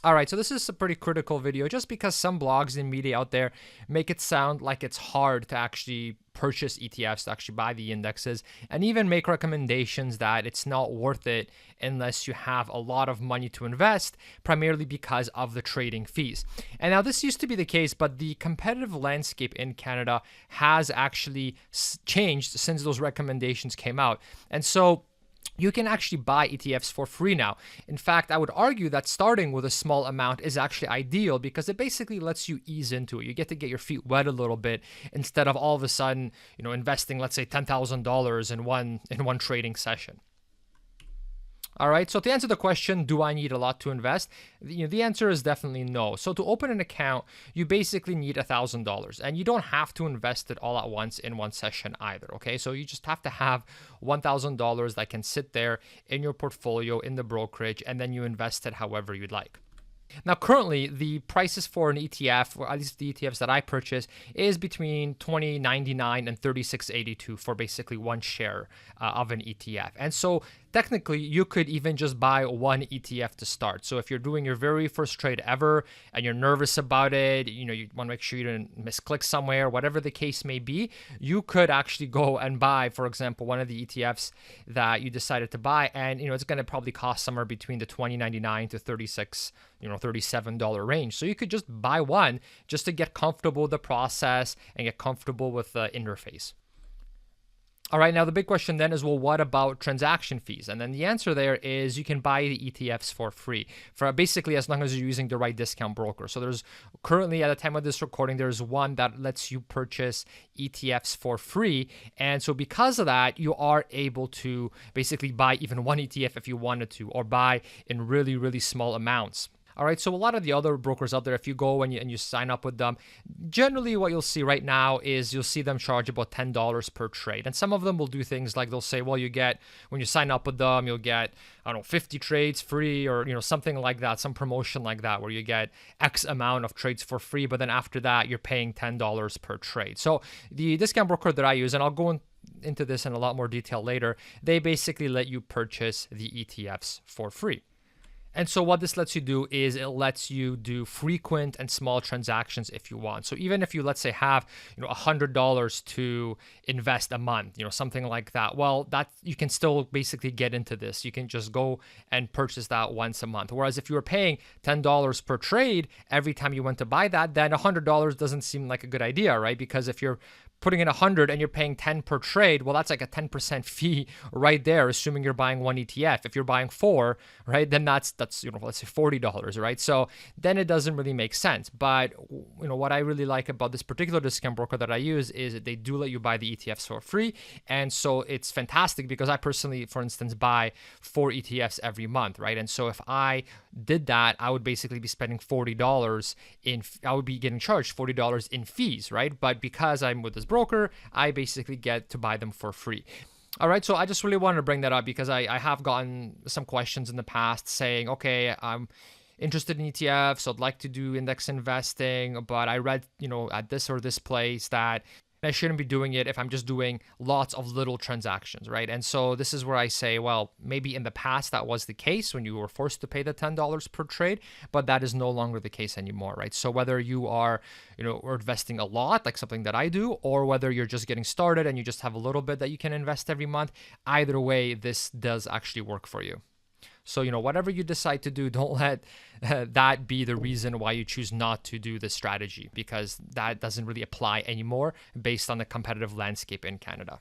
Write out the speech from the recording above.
All right, so this is a pretty critical video just because some blogs and media out there make it sound like it's hard to actually purchase ETFs, to actually buy the indexes, and even make recommendations that it's not worth it unless you have a lot of money to invest, primarily because of the trading fees. And now this used to be the case, but the competitive landscape in Canada has actually changed since those recommendations came out. And so you can actually buy ETFs for free now. In fact, I would argue that starting with a small amount is actually ideal because it basically lets you ease into it. You get to get your feet wet a little bit instead of all of a sudden, investing, let's say $10,000 in one trading session. All right, so to answer the question, do I need a lot to invest? The answer is definitely no. So to open an account, you basically need $1,000, and you don't have to invest it all at once in one session either, okay? So you just have to have $1,000 that can sit there in your portfolio in the brokerage, and then you invest it however you'd like. Now, currently, the prices for an ETF, or at least the ETFs that I purchase, is between $20.99 and $36.82 for basically one share of an ETF. And so technically, you could even just buy one ETF to start. So if you're doing your very first trade ever and you're nervous about it, you want to make sure you didn't misclick somewhere, whatever the case may be, you could actually go and buy, for example, one of the ETFs that you decided to buy. And, it's going to probably cost somewhere between the $20.99 to $37 range. So you could just buy one just to get comfortable with the process and get comfortable with the interface. All right, now the big question then is, well, what about transaction fees? And then the answer there is you can buy the ETFs for free, for basically as long as you're using the right discount broker. So there's currently, at the time of this recording, there's one that lets you purchase ETFs for free. And so because of that, you are able to basically buy even one ETF if you wanted to, or buy in really, really small amounts. All right, so a lot of the other brokers out there, if you go and you sign up with them, generally what you'll see right now is you'll see them charge about $10 per trade. And some of them will do things like they'll say, well, when you sign up with them, you'll get, 50 trades free, or, something like that, some promotion like that, where you get X amount of trades for free, but then after that, you're paying $10 per trade. So the discount broker that I use, and I'll go into this in a lot more detail later, they basically let you purchase the ETFs for free. And so what this lets you do is it lets you do frequent and small transactions if you want. So even if you, let's say, have $100 to invest a month, something like that, well, that you can still basically get into this. You can just go and purchase that once a month. Whereas if you were paying $10 per trade every time you went to buy that, then $100 doesn't seem like a good idea, right? Because if you're putting in 100 and you're paying 10 per trade, well, that's like a 10% fee right there, assuming you're buying one ETF. If you're buying four, right, then that's let's say $40, right? So then it doesn't really make sense. But what I really like about this particular discount broker that I use is that they do let you buy the ETFs for free, and so it's fantastic because I personally, for instance, buy 4 ETFs every month, right? And so if I did that, I would basically be spending $40 I would be getting charged $40 in fees, right? But because I'm with this broker, I basically get to buy them for free. All right, so I just really wanted to bring that up because I have gotten some questions in the past saying, okay, I'm interested in ETFs, I'd like to do index investing, but I read, at this or this place that I shouldn't be doing it if I'm just doing lots of little transactions, right? And so this is where I say, well, maybe in the past that was the case when you were forced to pay the $10 per trade, but that is no longer the case anymore, right? So whether you are, or investing a lot, like something that I do, or whether you're just getting started and you just have a little bit that you can invest every month, either way, this does actually work for you. So, whatever you decide to do, don't let that be the reason why you choose not to do this strategy, because that doesn't really apply anymore based on the competitive landscape in Canada.